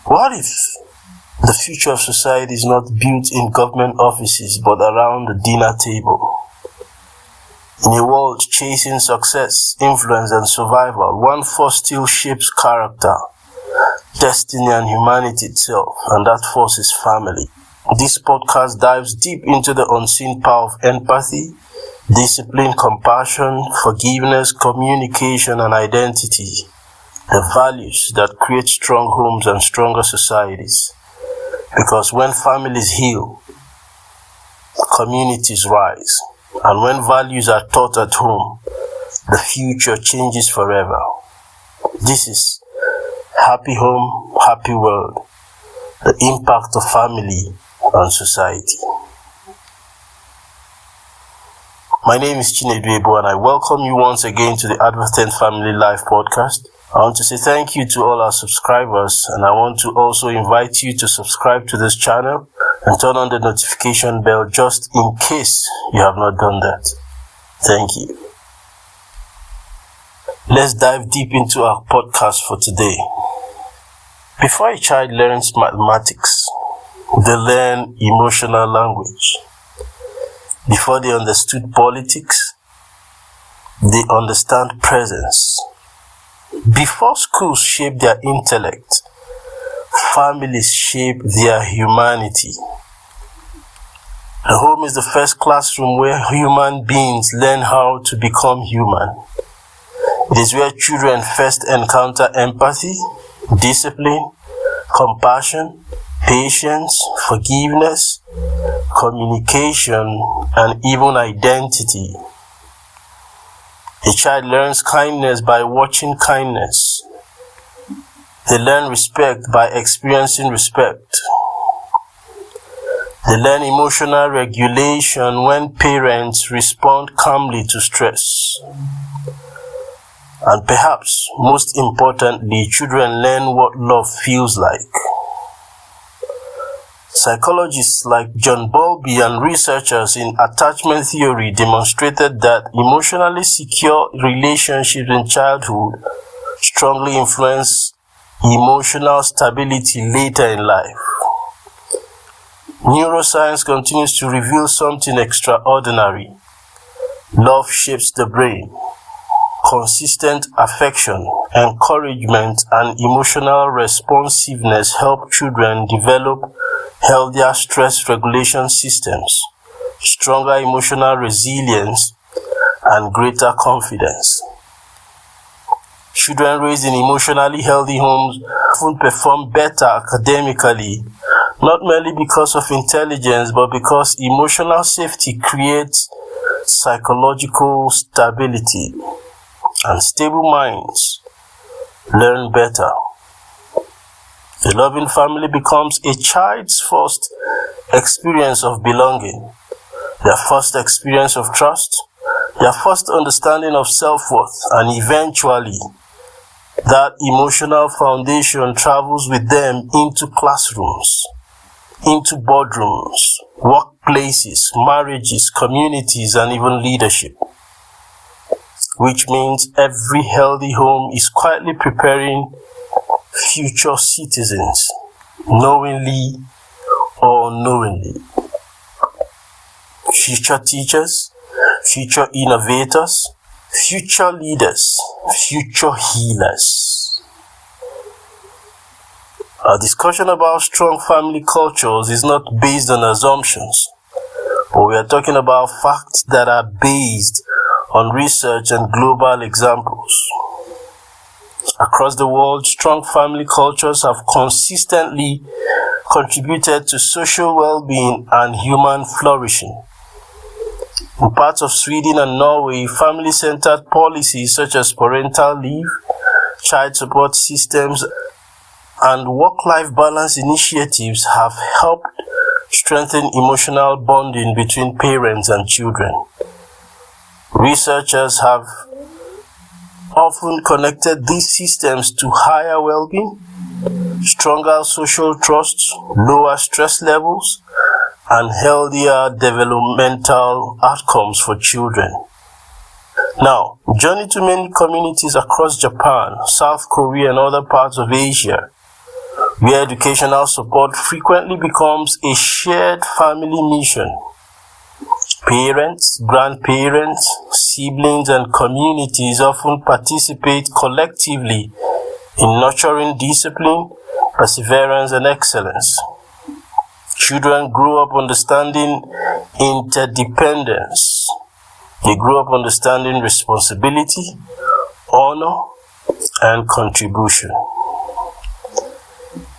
What if the future of society is not built in government offices but around the dinner table? In a world chasing success, influence, and survival, one force still shapes character, destiny, and humanity itself, and that force is family. This podcast dives deep into the unseen power of empathy, discipline, compassion, forgiveness, communication, and identity, the values that create strong homes and stronger societies. Because when families heal, communities rise. And when values are taught at home, the future changes forever. This is Happy Home, Happy World, the impact of family on society. My name is Chinedu Ebo, and I welcome you once again to the Advertent Family Life podcast. I want to say thank you to all our subscribers, and I want to also invite you to subscribe to this channel and turn on the notification bell just in case you have not done that. Thank you. Let's dive deep into our podcast for today. Before a child learns mathematics, they learn emotional language. Before they understood politics, they understand presence. Before schools shape their intellect, families shape their humanity. The home is the first classroom where human beings learn how to become human. It is where children first encounter empathy, discipline, compassion, patience, forgiveness, communication, and even identity. A child learns kindness by watching kindness. They learn respect by experiencing respect. They learn emotional regulation when parents respond calmly to stress. And perhaps most importantly, children learn what love feels like. Psychologists like John Bowlby and researchers in attachment theory demonstrated that emotionally secure relationships in childhood strongly influence emotional stability later in life. Neuroscience continues to reveal something extraordinary. Love shapes the brain. Consistent affection, encouragement, and emotional responsiveness help children develop healthier stress regulation systems, stronger emotional resilience, and greater confidence. Children raised in emotionally healthy homes often perform better academically, not merely because of intelligence, but because emotional safety creates psychological stability, and stable minds learn better. A loving family becomes a child's first experience of belonging, their first experience of trust, their first understanding of self-worth, and eventually that emotional foundation travels with them into classrooms, into boardrooms, workplaces, marriages, communities, and even leadership. Which means every healthy home is quietly preparing future citizens, knowingly or unknowingly. Future teachers, future innovators, future leaders, future healers. Our discussion about strong family cultures is not based on assumptions, but we are talking about facts that are based on research and global examples. Across the world, strong family cultures have consistently contributed to social well-being and human flourishing. In parts of Sweden and Norway, family-centered policies such as parental leave, child support systems, and work-life balance initiatives have helped strengthen emotional bonding between parents and children. Researchers have often connected these systems to higher well-being, stronger social trust, lower stress levels, and healthier developmental outcomes for children. Now, journey to many communities across Japan, South Korea, and other parts of Asia, where educational support frequently becomes a shared family mission. Parents, grandparents, siblings, and communities often participate collectively in nurturing discipline, perseverance, and excellence. Children grow up understanding interdependence. They grow up understanding responsibility, honor, and contribution.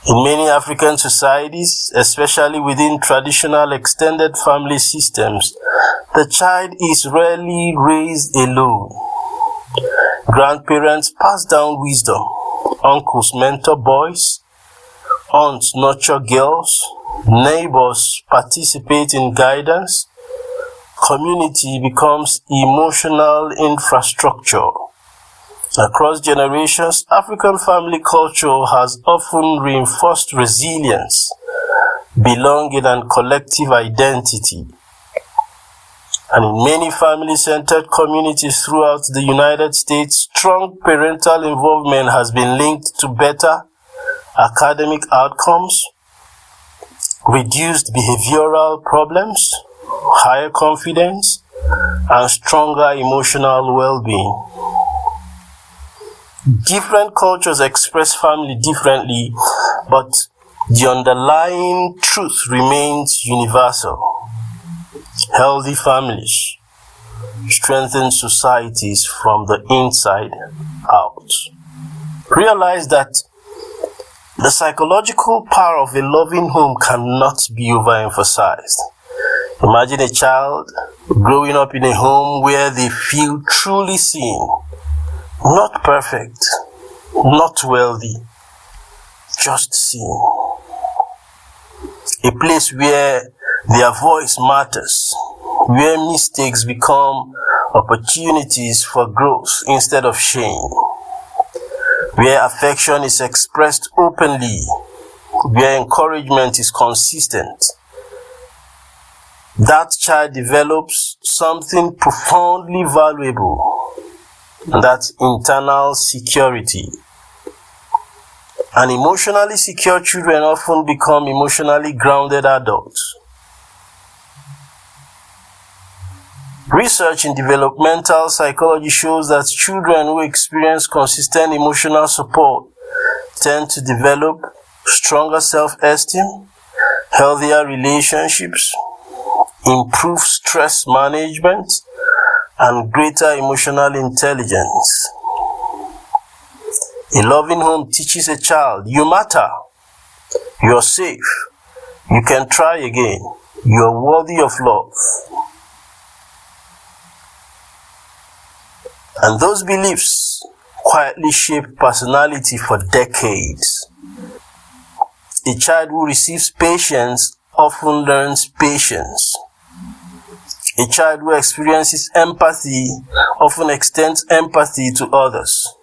In many African societies, especially within traditional extended family systems, the child is rarely raised alone. Grandparents pass down wisdom, uncles mentor boys, aunts nurture girls, neighbors participate in guidance, community becomes emotional infrastructure. Across generations, African family culture has often reinforced resilience, belonging, and collective identity. And in many family-centered communities throughout the United States, strong parental involvement has been linked to better academic outcomes, reduced behavioral problems, higher confidence, and stronger emotional well-being. Different cultures express family differently, but the underlying truth remains universal. Healthy families strengthen societies from the inside out. Realize that the psychological power of a loving home cannot be overemphasized. Imagine a child growing up in a home where they feel truly seen, not perfect, not wealthy, just seen. A place where their voice matters, where mistakes become opportunities for growth instead of shame, where affection is expressed openly, where encouragement is consistent. That child develops something profoundly valuable, and that's internal security. And emotionally secure children often become emotionally grounded adults. Research in developmental psychology shows that children who experience consistent emotional support tend to develop stronger self-esteem, healthier relationships, improved stress management, and greater emotional intelligence. A loving home teaches a child, you matter, you're safe, you can try again, you're worthy of love. And those beliefs quietly shape personality for decades. A child who receives patience often learns patience. A child who experiences empathy often extends empathy to others.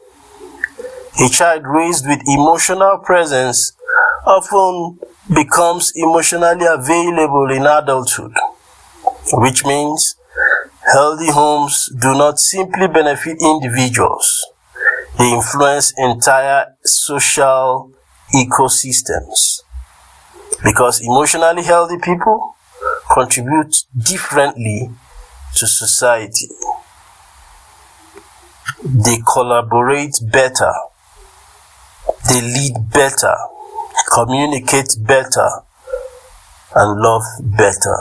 A child raised with emotional presence often becomes emotionally available in adulthood, which means healthy homes do not simply benefit individuals, they influence entire social ecosystems. Because emotionally healthy people contribute differently to society. They collaborate better, they lead better, communicate better, and love better.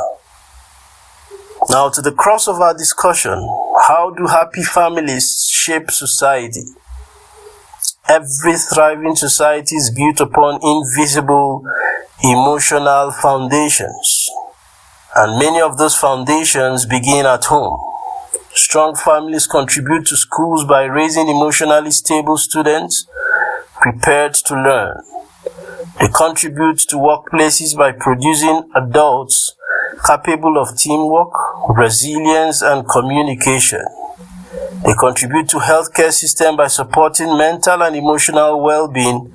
Now to the crux of our discussion, how do happy families shape society? Every thriving society is built upon invisible emotional foundations, and many of those foundations begin at home. Strong families contribute to schools by raising emotionally stable students prepared to learn. They contribute to workplaces by producing adults capable of teamwork, resilience, and communication. They contribute to healthcare system by supporting mental and emotional well-being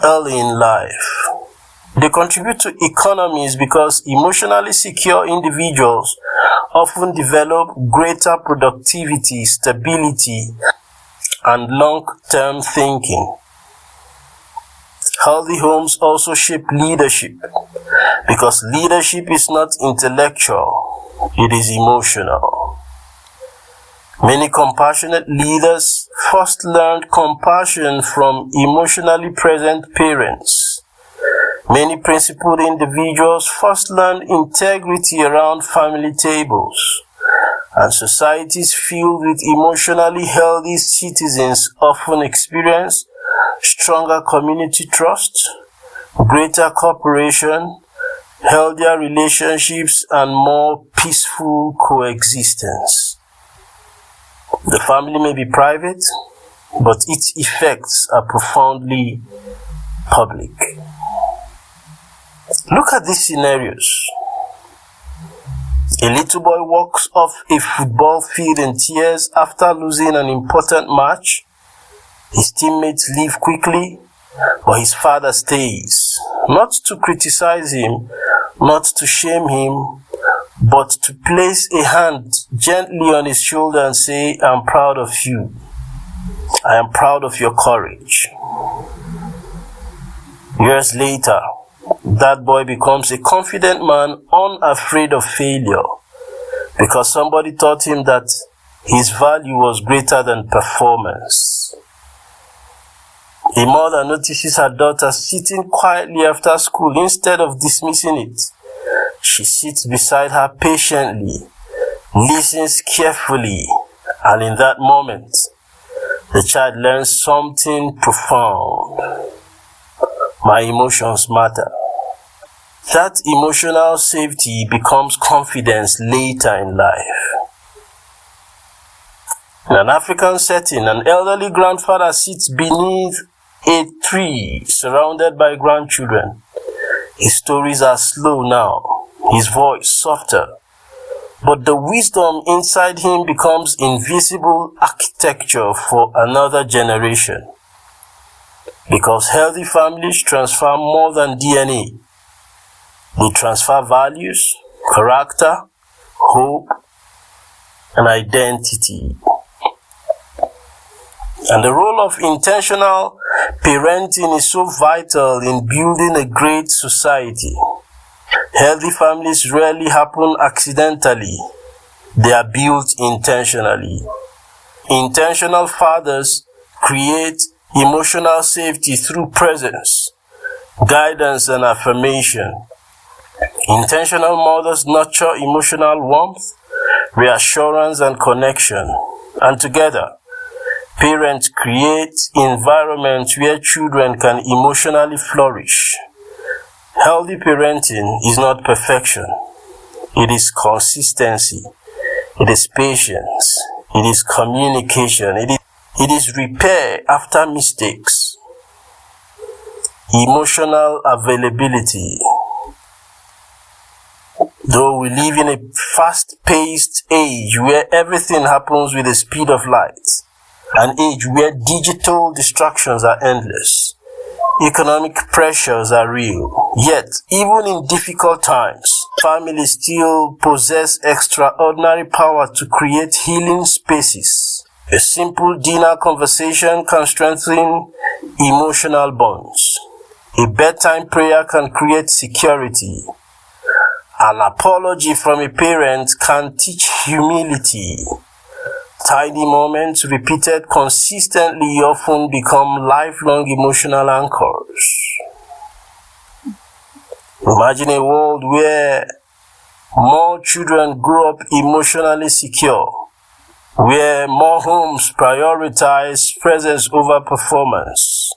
early in life. They contribute to economies because emotionally secure individuals often develop greater productivity, stability, and long-term thinking. Healthy homes also shape leadership, because leadership is not intellectual, it is emotional. Many compassionate leaders first learned compassion from emotionally present parents. Many principled individuals first learned integrity around family tables. And societies filled with emotionally healthy citizens often experience stronger community trust, greater cooperation, healthier relationships, and more peaceful coexistence. The family may be private, but its effects are profoundly public. Look at these scenarios. A little boy walks off a football field in tears after losing an important match. His teammates leave quickly, but his father stays, not to criticize him, not to shame him, but to place a hand gently on his shoulder and say, "I'm proud of you. I am proud of your courage." Years later, that boy becomes a confident man, unafraid of failure, because somebody taught him that his value was greater than performance. A mother notices her daughter sitting quietly after school. Instead of dismissing it, she sits beside her patiently, listens carefully, and in that moment, the child learns something profound. My emotions matter. That emotional safety becomes confidence later in life. In an African setting, an elderly grandfather sits beneath a tree surrounded by grandchildren. His stories are slow now, his voice softer, but the wisdom inside him becomes invisible architecture for another generation. Because healthy families transfer more than DNA. They transfer values, character, hope, and identity. And the role of intentional parenting is so vital in building a great society. Healthy families rarely happen accidentally. They are built intentionally. Intentional fathers create emotional safety through presence, guidance, and affirmation. Intentional mothers nurture emotional warmth, reassurance, and connection. And together, parents create environments where children can emotionally flourish. Healthy parenting is not perfection. It is consistency. It is patience. It is communication. It is repair after mistakes. Emotional availability. Though we live in a fast-paced age where everything happens with the speed of light, an age where digital distractions are endless, economic pressures are real, yet even in difficult times, families still possess extraordinary power to create healing spaces. A simple dinner conversation can strengthen emotional bonds. A bedtime prayer can create security. An apology from a parent can teach humility. Tiny moments repeated consistently often become lifelong emotional anchors. Imagine a world where more children grow up emotionally secure, where more homes prioritize presence over performance,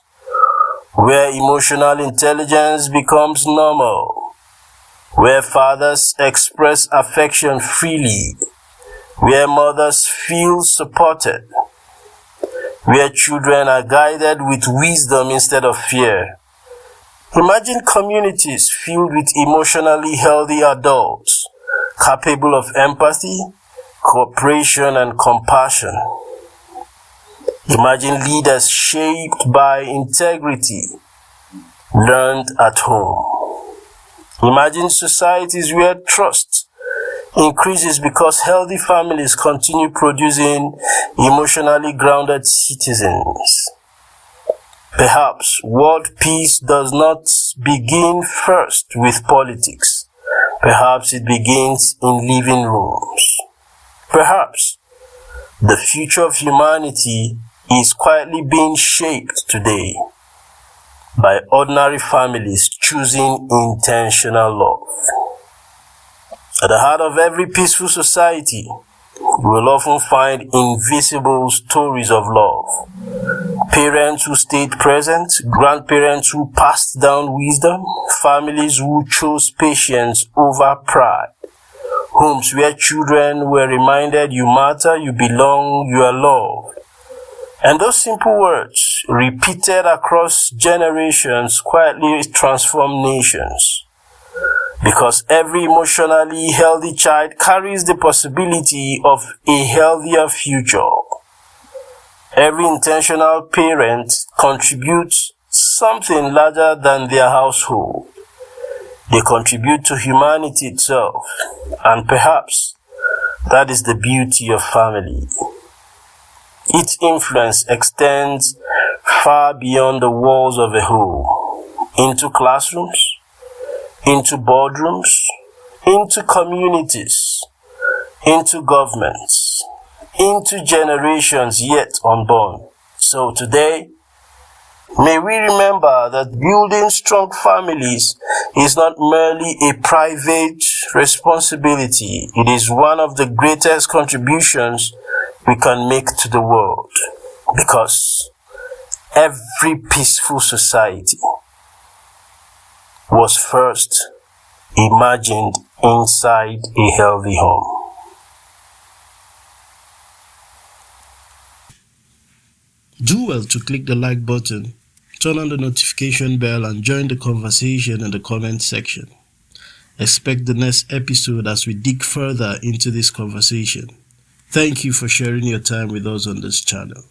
where emotional intelligence becomes normal, where fathers express affection freely, where mothers feel supported, where children are guided with wisdom instead of fear. Imagine communities filled with emotionally healthy adults, capable of empathy, cooperation, and compassion. Imagine leaders shaped by integrity, learned at home. Imagine societies where trust increases because healthy families continue producing emotionally grounded citizens. Perhaps world peace does not begin first with politics. Perhaps it begins in living rooms. Perhaps the future of humanity is quietly being shaped today by ordinary families choosing intentional love. At the heart of every peaceful society, we will often find invisible stories of love. Parents who stayed present, grandparents who passed down wisdom, families who chose patience over pride, homes where children were reminded you matter, you belong, you are loved. And those simple words, repeated across generations, quietly transform nations. Because every emotionally healthy child carries the possibility of a healthier future. Every intentional parent contributes something larger than their household. They contribute to humanity itself, and perhaps that is the beauty of family. Its influence extends far beyond the walls of a home, into classrooms, into boardrooms, into communities, into governments, into generations yet unborn. So today, may we remember that building strong families is not merely a private responsibility. It is one of the greatest contributions we can make to the world. Because every peaceful society was first imagined inside a healthy home. Do well to click the like button, turn on the notification bell, and join the conversation in the comment section. Expect the next episode as we dig further into this conversation. Thank you for sharing your time with us on this channel.